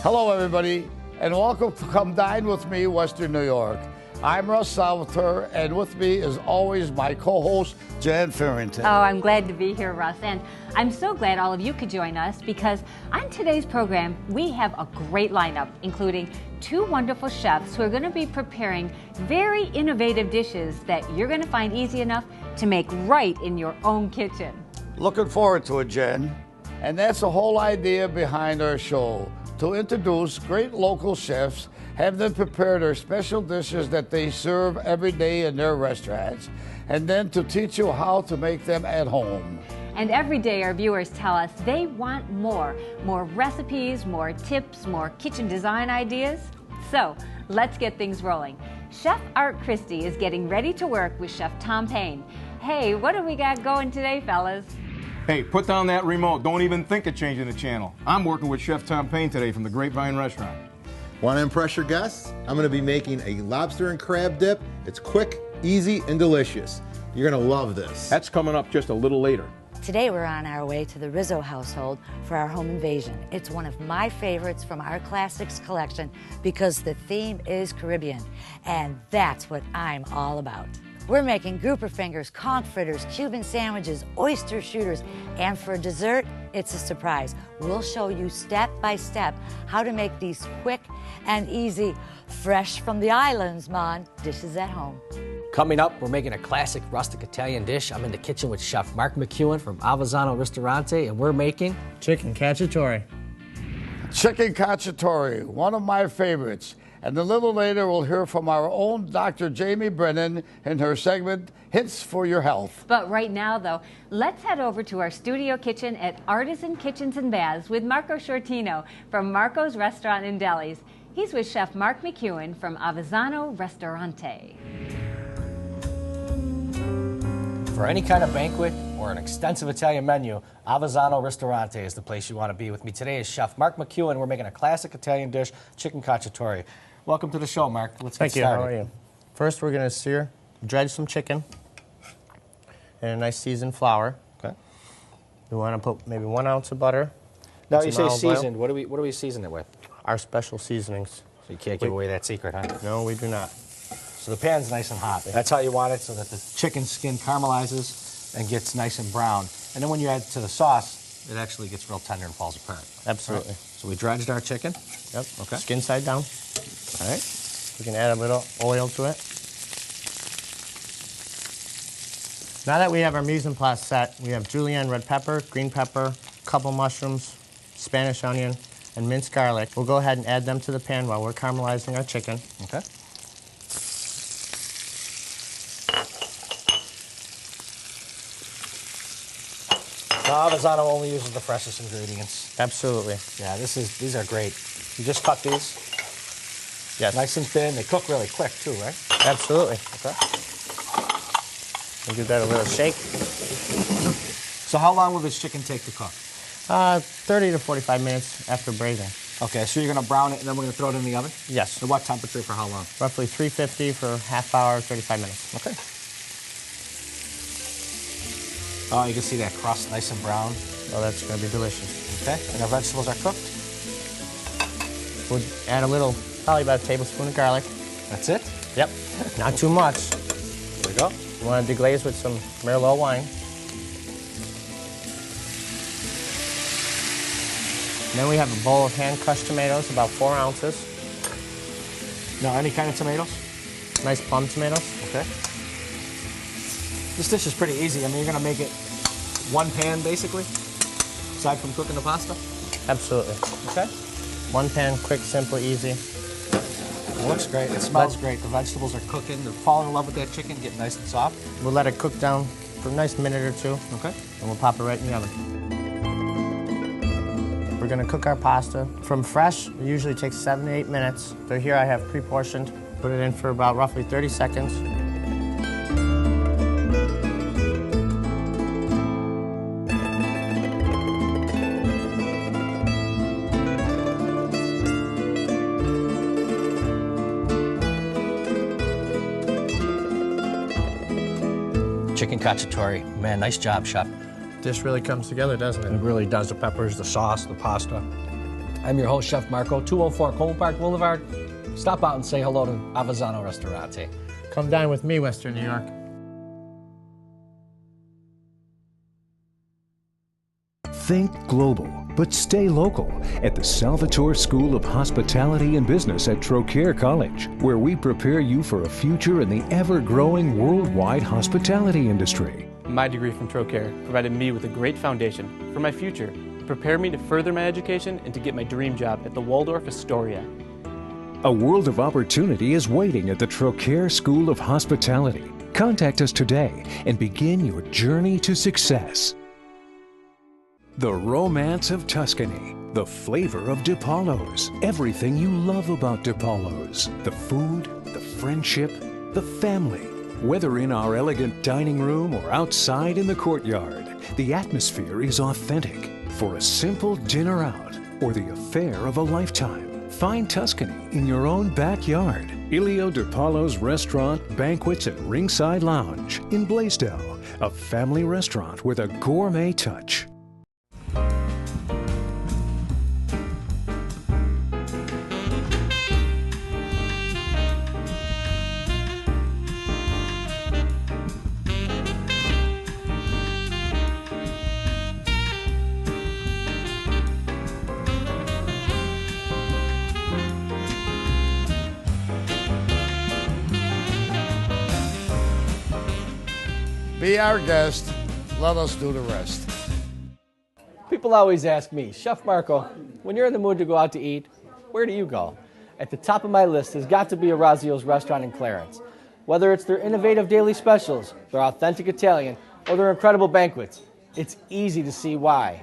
Hello, everybody, and welcome to Come Dine with me, Western New York. I'm Russ Salvatore, and with me is always my co-host, Jan Farrington. Oh, I'm glad to be here, Russ, and I'm so glad all of you could join us because on today's program, we have a great lineup, including two wonderful chefs who are going to be preparing very innovative dishes that you're going to find easy enough to make right in your own kitchen. Looking forward to it, Jen. And that's the whole idea behind our show, to introduce great local chefs, have them prepare their special dishes that they serve every day in their restaurants, and then to teach you how to make them at home. And every day our viewers tell us they want more recipes, more tips, more kitchen design ideas. So let's get things rolling. Chef Art Christie is getting ready to work with Chef Tom Payne. Hey, what do we got going today, fellas? Hey, put down that remote. Don't even think of changing the channel. I'm working with Chef Tom Payne today from the Grapevine Restaurant. Want to impress your guests? I'm going to be making a lobster and crab dip. It's quick, easy, and delicious. You're going to love this. That's coming up just a little later. Today we're on our way to the Rizzo household for our home invasion. It's one of my favorites from our classics collection because the theme is Caribbean, and that's what I'm all about. We're making grouper fingers, conch fritters, Cuban sandwiches, oyster shooters, and for dessert, it's a surprise. We'll show you step by step how to make these quick and easy, fresh from the islands, man, dishes at home. Coming up, we're making a classic rustic Italian dish. I'm in the kitchen with Chef Mark McEwen from Avezzano Ristorante, and we're making chicken cacciatore. Chicken cacciatore, one of my favorites. And a little later, we'll hear from our own Dr. Jamie Brennan in her segment, Hints for Your Health. But right now, though, let's head over to our studio kitchen at Artisan Kitchens and Baths with Marco Shortino from Marco's Restaurant and Delis. He's with Chef Mark McEwen from Avezzano Ristorante. For any kind of banquet or an extensive Italian menu, Avezzano Ristorante is the place you want to be. With me today is Chef Mark McEwen. We're making a classic Italian dish, chicken cacciatore. Welcome to the show, Mark. Let's get started. Thank you. How are you? First, we're going to dredge some chicken in a nice seasoned flour. Okay. We want to put maybe 1 ounce of butter. Now, you say seasoned. What do we season it with? Our special seasonings. So you can't give away that secret, huh? No, we do not. So the pan's nice and hot. That's how you want it, so that the chicken skin caramelizes and gets nice and brown. And then when you add it to the sauce, it actually gets real tender and falls apart. Absolutely. Right. So we dredged our chicken. Yep. Okay. Skin side down. All right. We can add a little oil to it. Now that we have our mise en place set, we have julienne red pepper, green pepper, couple mushrooms, Spanish onion, and minced garlic. We'll go ahead and add them to the pan while we're caramelizing our chicken. Okay. Now, Avezzano only uses the freshest ingredients. Absolutely. Yeah, these are great. You just cut these. Yes. Nice and thin. They cook really quick too, right? Absolutely. Okay. We'll give that a little shake. So how long will this chicken take to cook? 30 to 45 minutes after braising. Okay, so you're going to brown it and then we're going to throw it in the oven? Yes. At what temperature for how long? Roughly 350 for half hour, 35 minutes. Okay. Oh, you can see that crust nice and brown. Oh, that's going to be delicious. Okay, and our vegetables are cooked? We'll add a little, probably about a tablespoon of garlic. That's it? Yep. Not too much. There we go. We want to deglaze with some Merlot wine. And then we have a bowl of hand-crushed tomatoes, about 4 ounces. Now, any kind of tomatoes? Nice plum tomatoes. Okay. This dish is pretty easy. I mean, you're going to make it one pan, basically, aside from cooking the pasta? Absolutely. Okay. One pan, quick, simple, easy. It looks great. It smells great. The vegetables are cooking. They're falling in love with that chicken, getting nice and soft. We'll let it cook down for a nice minute or two. Okay. And we'll pop it right in the oven. We're going to cook our pasta. From fresh, it usually takes 7 to 8 minutes. So here I have pre-portioned. Put it in for about roughly 30 seconds. Chicken cacciatore. Man, nice job, Chef. This really comes together, doesn't it? It really does. The peppers, the sauce, the pasta. I'm your host, Chef Marco, 204 Cole Park Boulevard. Stop out and say hello to Avezzano Ristorante. Come dine with me, Western New York. Think global, but stay local at the Salvatore School of Hospitality and Business at Trocaire College, where we prepare you for a future in the ever-growing worldwide hospitality industry. My degree from Trocaire provided me with a great foundation for my future, prepared me to further my education and to get my dream job at the Waldorf Astoria. A world of opportunity is waiting at the Trocaire School of Hospitality. Contact us today and begin your journey to success. The romance of Tuscany, the flavor of DiPaolo's, everything you love about DiPaolo's, the food, the friendship, the family. Whether in our elegant dining room or outside in the courtyard, the atmosphere is authentic. For a simple dinner out or the affair of a lifetime, find Tuscany in your own backyard. Ilio DiPaolo's Restaurant, Banquets and Ringside Lounge in Blaisdell, a family restaurant with a gourmet touch. Be our guest. Let us do the rest. People always ask me, Chef Marco, when you're in the mood to go out to eat, where do you go? At the top of my list has got to be Orazio's restaurant in Clarence. Whether it's their innovative daily specials, their authentic Italian, or their incredible banquets, it's easy to see why.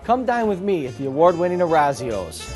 Come dine with me at the award-winning Orazio's.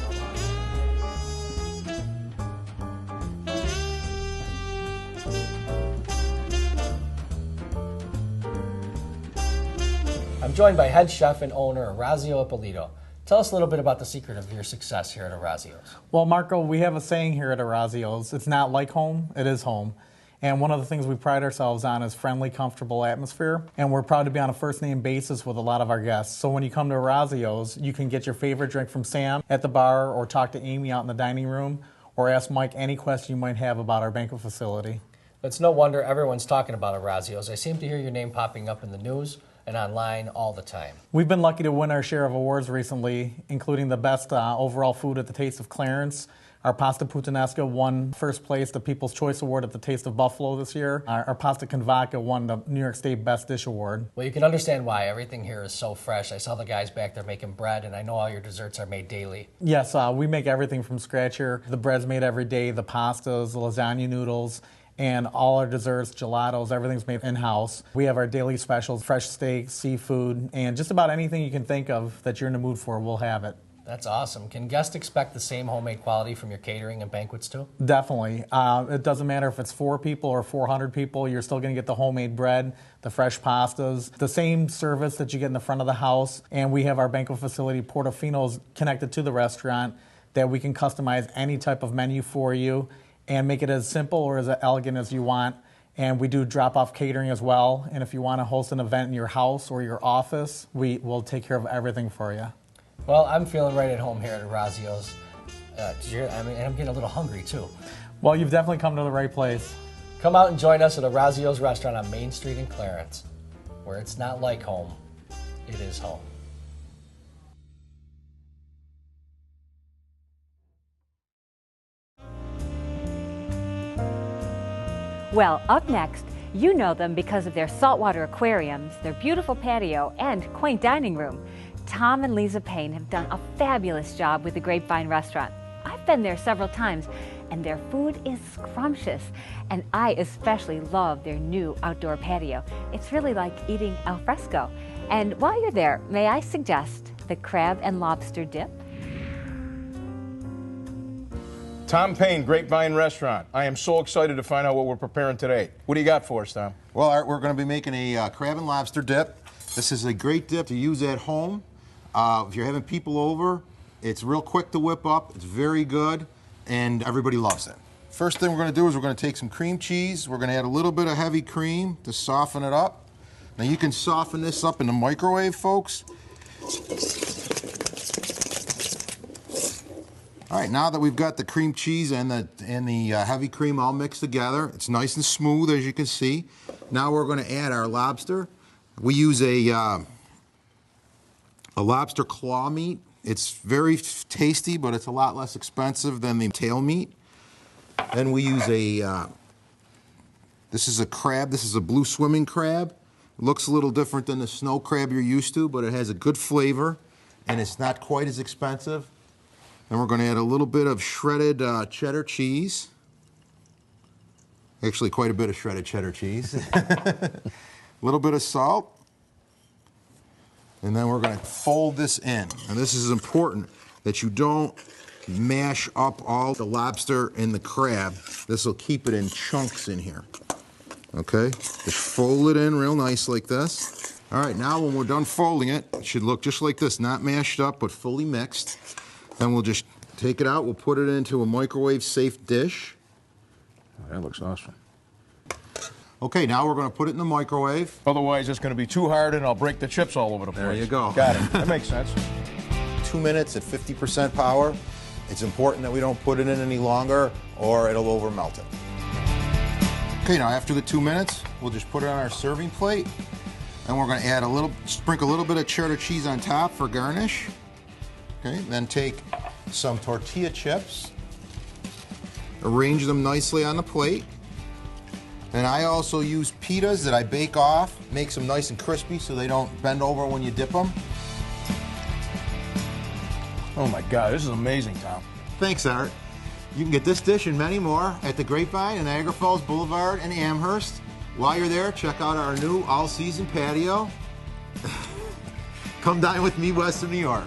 I'm joined by head chef and owner Orazio Ippolito. Tell us a little bit about the secret of your success here at Orazio's. Well, Marco, we have a saying here at Orazio's. It's not like home, it is home. And one of the things we pride ourselves on is friendly, comfortable atmosphere. And we're proud to be on a first-name basis with a lot of our guests. So when you come to Orazio's, you can get your favorite drink from Sam at the bar or talk to Amy out in the dining room or ask Mike any question you might have about our banquet facility. It's no wonder everyone's talking about Orazio's. I seem to hear your name popping up in the news and online all the time. We've been lucky to win our share of awards recently, including the best overall food at the Taste of Clarence. Our pasta puttanesca won first place, the People's Choice Award at the Taste of Buffalo this year. Our pasta con vodka won the New York State Best Dish Award. Well, you can understand why. Everything here is so fresh. I saw the guys back there making bread, and I know all your desserts are made daily. Yes, we make everything from scratch here. The bread's made every day, the pastas, the lasagna noodles, and all our desserts, gelatos, everything's made in-house. We have our daily specials, fresh steak, seafood, and just about anything you can think of that you're in the mood for, we'll have it. That's awesome. Can guests expect the same homemade quality from your catering and banquets too? Definitely. It doesn't matter if it's 4 people or 400 people, you're still going to get the homemade bread, the fresh pastas, the same service that you get in the front of the house, and we have our banquet facility, Portofino's, connected to the restaurant that we can customize any type of menu for you and make it as simple or as elegant as you want. And we do drop-off catering as well. And if you want to host an event in your house or your office, we will take care of everything for you. Well, I'm feeling right at home here at Orazio's. And I'm getting a little hungry too. Well, you've definitely come to the right place. Come out and join us at Orazio's restaurant on Main Street in Clarence, where it's not like home, it is home. Well, up next, you know them because of their saltwater aquariums, their beautiful patio, and quaint dining room. Tom and Lisa Payne have done a fabulous job with the Grapevine restaurant. I've been there several times, and their food is scrumptious. And I especially love their new outdoor patio. It's really like eating al fresco. And while you're there, may I suggest the crab and lobster dip? Tom Payne, Grapevine Restaurant. I am so excited to find out what we're preparing today. What do you got for us, Tom? Well, we're going to be making a crab and lobster dip. This is a great dip to use at home. If you're having people over, it's real quick to whip up. It's very good, and everybody loves it. First thing we're going to do is we're going to take some cream cheese. We're going to add a little bit of heavy cream to soften it up. Now you can soften this up in the microwave, folks. All right, now that we've got the cream cheese and the heavy cream all mixed together, it's nice and smooth, as you can see. Now we're going to add our lobster. We use a lobster claw meat. It's very tasty, but it's a lot less expensive than the tail meat. Then we use this is a crab. This is a blue swimming crab. It looks a little different than the snow crab you're used to, but it has a good flavor, and it's not quite as expensive. Then we're going to add a little bit of shredded cheddar cheese. Actually, quite a bit of shredded cheddar cheese. A little bit of salt. And then we're going to fold this in. And this is important that you don't mash up all the lobster and the crab. This will keep it in chunks in here. Okay? Just fold it in real nice like this. All right, now when we're done folding it, it should look just like this, not mashed up, but fully mixed. Then we'll just take it out. We'll put it into a microwave-safe dish. Oh, that looks awesome. Okay, now we're going to put it in the microwave. Otherwise, it's going to be too hard and I'll break the chips all over the place. There you go. Got it. That makes sense. 2 minutes at 50% power. It's important that we don't put it in any longer or it'll over melt it. Okay, now after the 2 minutes, we'll just put it on our serving plate. And we're going to add sprinkle a little bit of cheddar cheese on top for garnish. Okay, then take some tortilla chips, arrange them nicely on the plate. And I also use pitas that I bake off, makes them nice and crispy so they don't bend over when you dip them. Oh my God, this is amazing, Tom. Thanks, Art. You can get this dish and many more at the Grapevine in Niagara Falls Boulevard in Amherst. While you're there, check out our new all-season patio. Come dine with me west of New York.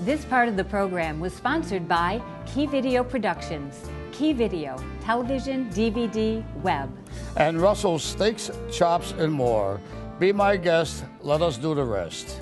This part of the program was sponsored by Key Video Productions. Key Video, television, DVD, web. And Russell's Steaks, Chops, and more. Be my guest. Let us do the rest.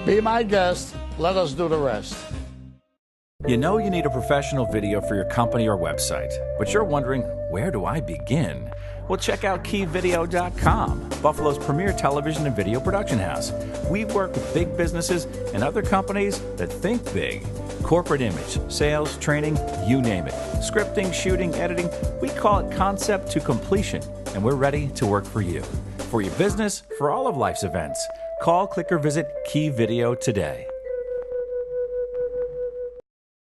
Be my guest. Let us do the rest. You know you need a professional video for your company or website, but you're wondering, where do I begin? Well, check out keyvideo.com, Buffalo's premier television and video production house. We work with big businesses and other companies that think big. Corporate image, sales, training, you name it. Scripting, shooting, editing, we call it concept to completion, and we're ready to work for you. For your business, for all of life's events. Call, click, or visit Key Video today.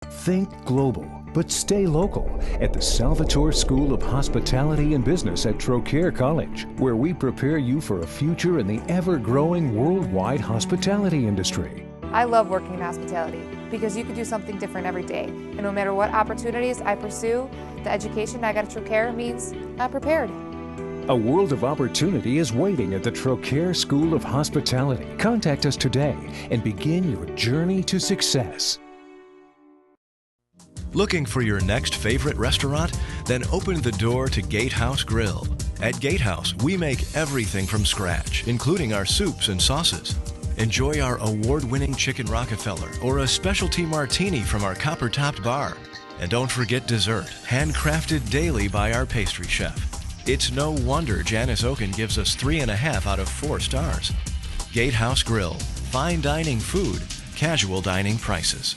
Think global, but stay local at the Salvatore School of Hospitality and Business at Trocaire College, where we prepare you for a future in the ever-growing worldwide hospitality industry. I love working in hospitality because you can do something different every day. And no matter what opportunities I pursue, the education I got at Trocaire means I'm prepared. A world of opportunity is waiting at the Trocaire School of Hospitality. Contact us today and begin your journey to success. Looking for your next favorite restaurant? Then open the door to Gatehouse Grill. At Gatehouse, we make everything from scratch, including our soups and sauces. Enjoy our award-winning Chicken Rockefeller or a specialty martini from our copper-topped bar. And don't forget dessert, handcrafted daily by our pastry chef. It's no wonder Janice Oken gives us 3.5 out of 4 stars. Gatehouse Grill, fine dining food, casual dining prices.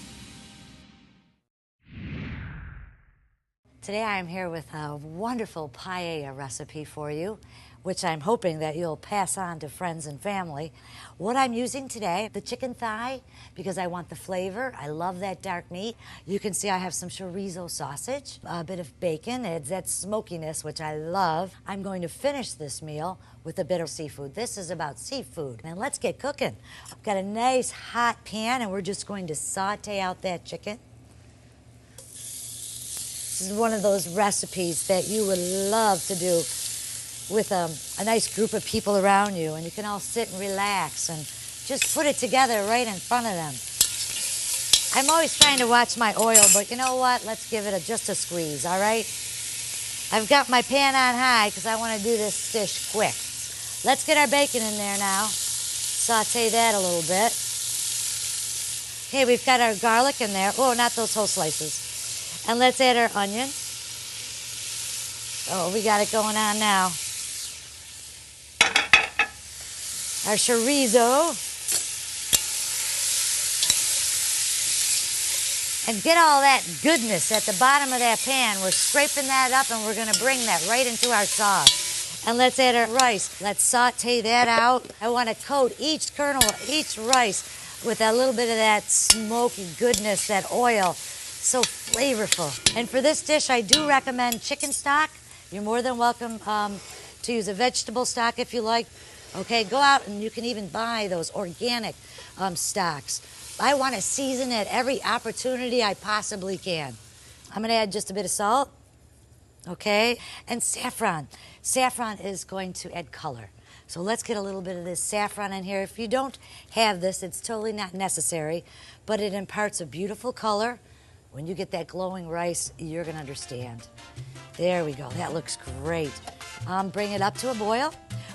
Today I'm here with a wonderful paella recipe for you, which I'm hoping that you'll pass on to friends and family. What I'm using today, the chicken thigh, because I want the flavor. I love that dark meat. You can see I have some chorizo sausage, a bit of bacon. It's that smokiness, which I love. I'm going to finish this meal with a bit of seafood. This is about seafood. And let's get cooking. I've got a nice hot pan, and we're just going to saute out that chicken. This is one of those recipes that you would love to do with a nice group of people around you, and you can all sit and relax and just put it together right in front of them. I'm always trying to watch my oil, but you know what? Let's give it just a squeeze, all right? I've got my pan on high because I want to do this dish quick. Let's get our bacon in there now. Saute that a little bit. Okay, we've got our garlic in there. Oh, not those whole slices. And let's add our onion. Oh, we got it going on now. Our chorizo. And get all that goodness at the bottom of that pan. We're scraping that up and we're gonna bring that right into our sauce. And let's add our rice. Let's saute that out. I wanna coat each kernel, each rice with a little bit of that smoky goodness, that oil. So flavorful. And for this dish, I do recommend chicken stock. You're more than welcome to use a vegetable stock if you like. Okay, go out and you can even buy those organic stocks. I want to season at every opportunity I possibly can. I'm going to add just a bit of salt, okay? And saffron. Saffron is going to add color. So let's get a little bit of this saffron in here. If you don't have this, it's totally not necessary, but it imparts a beautiful color. When you get that glowing rice, you're going to understand. There we go. That looks great. Bring it up to a boil.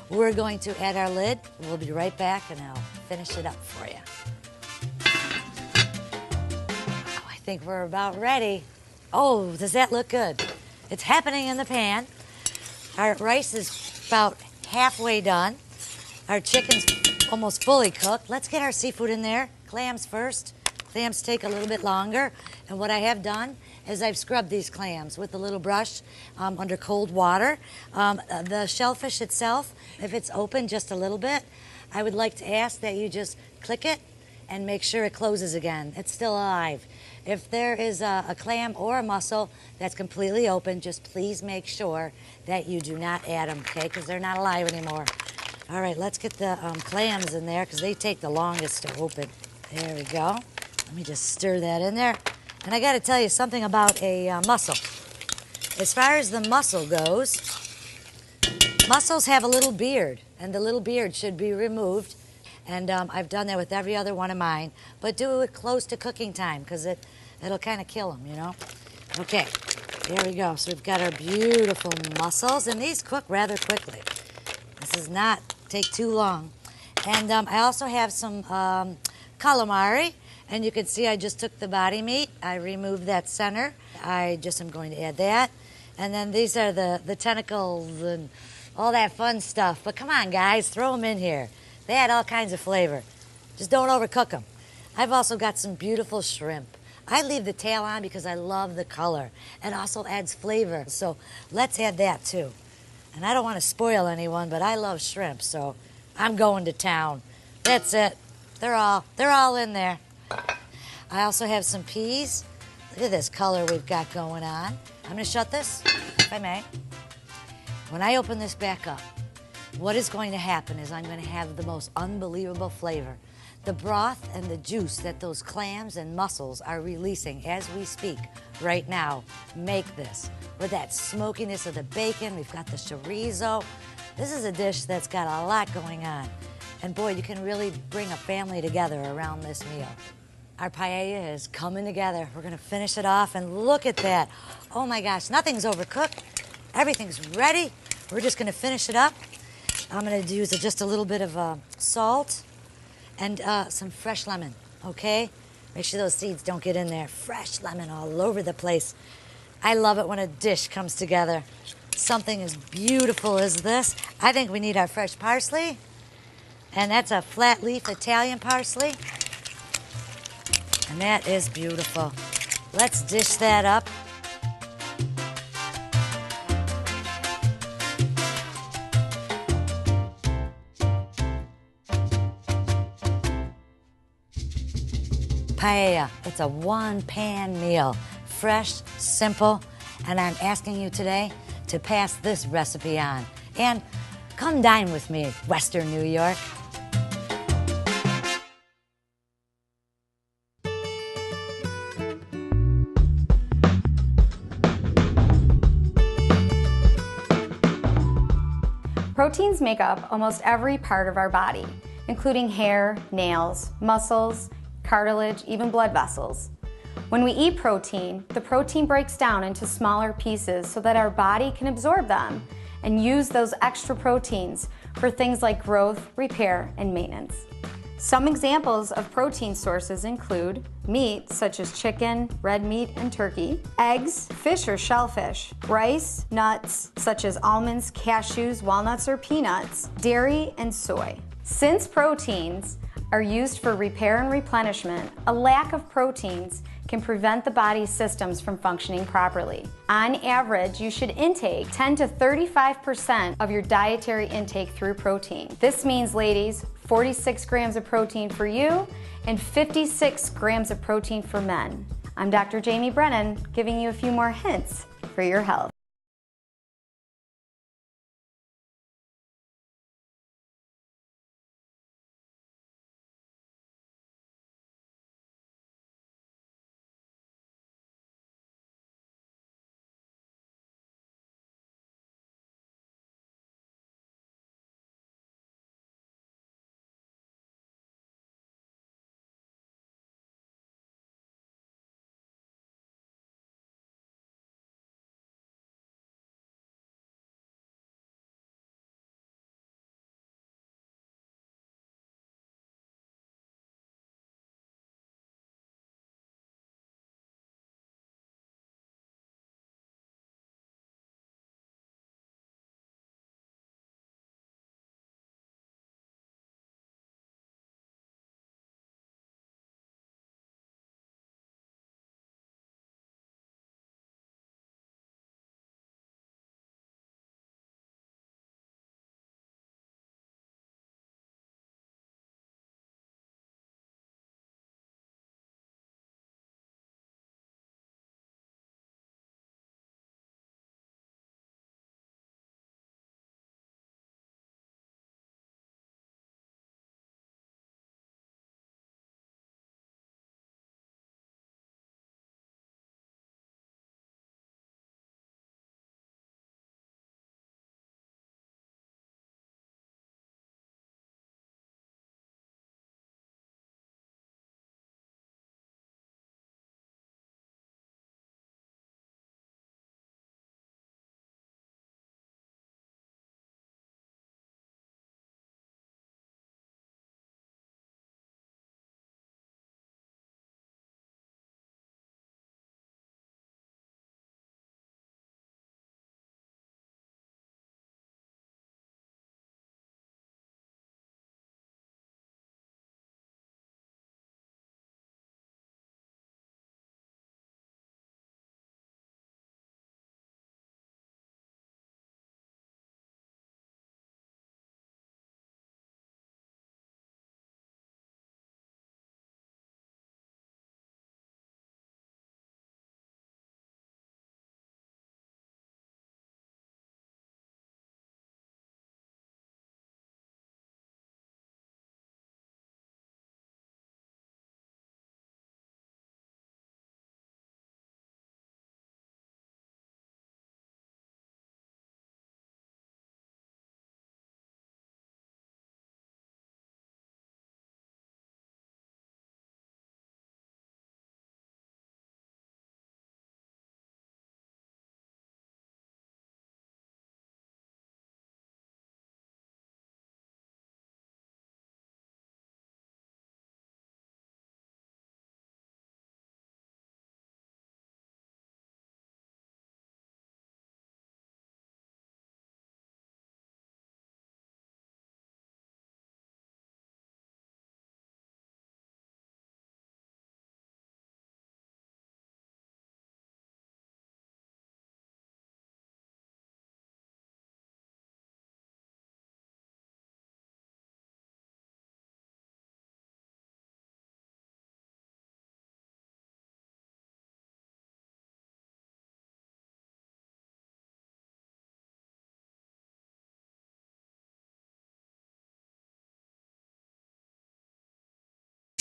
We're going to add our lid. We'll be right back, and I'll finish it up for you. I think we're about ready. Oh, does that look good? It's happening in the pan. Our rice is about halfway done. Our chicken's almost fully cooked. Let's get our seafood in there. Clams first. Clams take a little bit longer. And what I have done is I've scrubbed these clams with a little brush under cold water. The shellfish itself, if it's open just a little bit, I would like to ask that you just click it and make sure it closes again. It's still alive. If there is a clam or a mussel that's completely open, just please make sure that you do not add them, okay? Because they're not alive anymore. All right, let's get the clams in there because they take the longest to open. There we go. Let me just stir that in there. And I got to tell you something about a mussel. As far as the mussel goes, mussels have a little beard, and the little beard should be removed. And I've done that with every other one of mine. But do it close to cooking time because it'll kind of kill them, you know? Okay, there we go. So we've got our beautiful mussels, and these cook rather quickly. This does not take too long. And I also have some calamari. And you can see I just took the body meat. I removed that center. I just am going to add that. And then these are the tentacles and all that fun stuff. But come on, guys, throw them in here. They add all kinds of flavor. Just don't overcook them. I've also got some beautiful shrimp. I leave the tail on because I love the color. It also adds flavor. So let's add that too. And I don't want to spoil anyone, but I love shrimp, so I'm going to town. That's it. They're all in there. I also have some peas. Look at this color we've got going on. I'm going to shut this, if I may. When I open this back up, what is going to happen is I'm going to have the most unbelievable flavor. The broth and the juice that those clams and mussels are releasing as we speak right now make this. With that smokiness of the bacon, we've got the chorizo. This is a dish that's got a lot going on. And boy, you can really bring a family together around this meal. Our paella is coming together. We're gonna finish it off, and look at that. Oh my gosh, nothing's overcooked. Everything's ready. We're just gonna finish it up. I'm gonna use just a little bit of salt and some fresh lemon, okay? Make sure those seeds don't get in there. Fresh lemon all over the place. I love it when a dish comes together. Something as beautiful as this. I think we need our fresh parsley, and that's a flat leaf Italian parsley. And that is beautiful. Let's dish that up. Paella, it's a one-pan meal. Fresh, simple, and I'm asking you today to pass this recipe on. And come dine with me in Western New York. Proteins make up almost every part of our body. including hair, nails, muscles, cartilage, even blood vessels. When we eat protein, the protein breaks down into smaller pieces so that our body can absorb them and use those extra proteins for things like growth, repair, and maintenance. Some examples of protein sources include meat, such as chicken, red meat, and turkey, eggs, fish or shellfish, rice, nuts, such as almonds, cashews, walnuts, or peanuts, dairy, and soy. Since proteins are used for repair and replenishment, a lack of proteins can prevent the body's systems from functioning properly. On average, you should intake 10 to 35% of your dietary intake through protein. This means, ladies, 46 grams of protein for you and 56 grams of protein for men. I'm Dr. Jamie Brennan, giving you a few more hints for your health.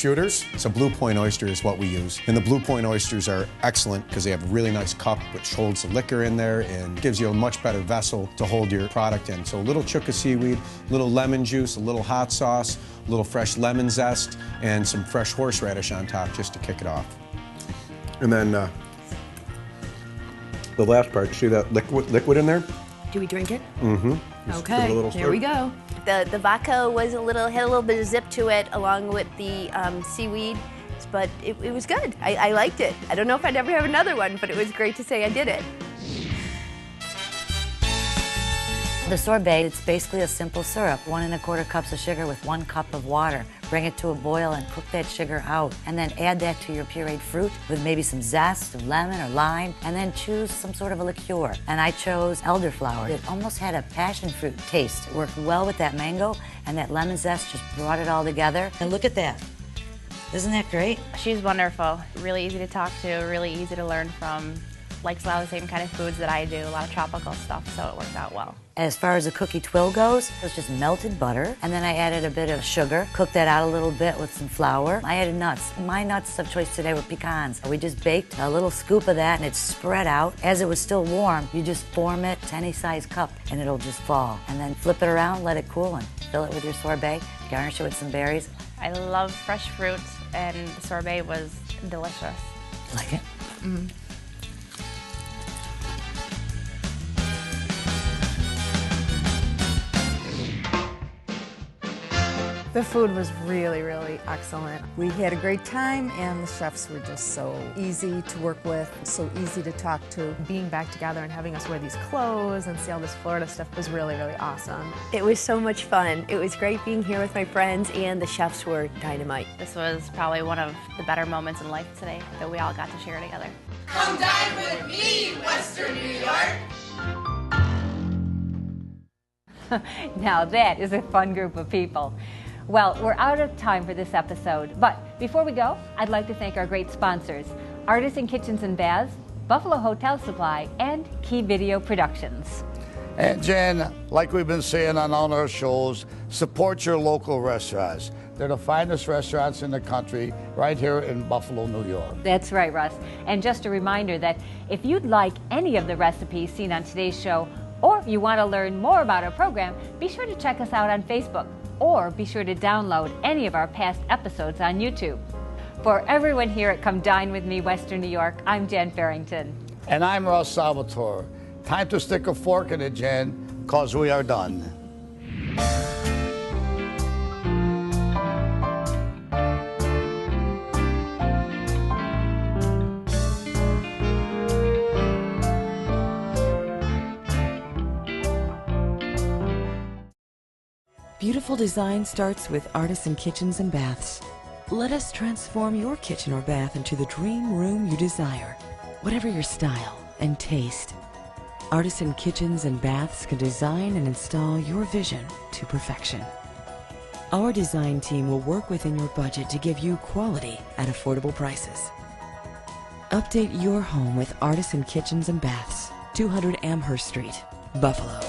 shooters. So Blue Point oyster is what we use. And the Blue Point oysters are excellent because they have a really nice cup which holds the liquor in there and gives you a much better vessel to hold your product in. So a little chuka seaweed, a little lemon juice, a little hot sauce, a little fresh lemon zest, and some fresh horseradish on top just to kick it off. And then the last part, see that liquid in there? Do we drink it? Mm-hmm. Okay, here we go. The vodka was had a little bit of zip to it along with the seaweed, but it was good. I liked it. I don't know if I'd ever have another one, but it was great to say I did it. The sorbet, it's basically a simple syrup, 1 1/4 cups of sugar with 1 cup of water. Bring it to a boil and cook that sugar out. And then add that to your pureed fruit with maybe some zest of lemon or lime, and then choose some sort of a liqueur. And I chose elderflower. It almost had a passion fruit taste. It worked well with that mango, and that lemon zest just brought it all together. And look at that. Isn't that great? She's wonderful. Really easy to talk to, really easy to learn from. Likes a lot of the same kind of foods that I do, a lot of tropical stuff, so it worked out well. As far as the cookie twill goes, it was just melted butter, and then I added a bit of sugar, cooked that out a little bit with some flour. I added nuts. My nuts of choice today were pecans. We just baked a little scoop of that, and it's spread out. As it was still warm, you just form it to any size cup, and it'll just fall. And then flip it around, let it cool, and fill it with your sorbet. Garnish it with some berries. I love fresh fruit, and the sorbet was delicious. Like it? Mm. The food was really, really excellent. We had a great time, and the chefs were just so easy to work with, so easy to talk to. Being back together and having us wear these clothes and see all this Florida stuff was really, really awesome. It was so much fun. It was great being here with my friends, and the chefs were dynamite. This was probably one of the better moments in life today that we all got to share together. Come dine with me, Western New York. Now that is a fun group of people. Well, we're out of time for this episode, but before we go, I'd like to thank our great sponsors, Artisan Kitchens and Baths, Buffalo Hotel Supply, and Key Video Productions. And Jen, like we've been saying on all our shows, support your local restaurants. They're the finest restaurants in the country, right here in Buffalo, New York. That's right, Russ. And just a reminder that if you'd like any of the recipes seen on today's show, or if you want to learn more about our program, be sure to check us out on Facebook, or be sure to download any of our past episodes on YouTube. For everyone here at Come Dine With Me, Western New York, I'm Jen Farrington. And I'm Ross Salvatore. Time to stick a fork in it, Jen, because we are done. Beautiful design starts with Artisan Kitchens and Baths. Let us transform your kitchen or bath into the dream room you desire, whatever your style and taste. Artisan Kitchens and Baths can design and install your vision to perfection. Our design team will work within your budget to give you quality at affordable prices. Update your home with Artisan Kitchens and Baths, 200 Amherst Street, Buffalo.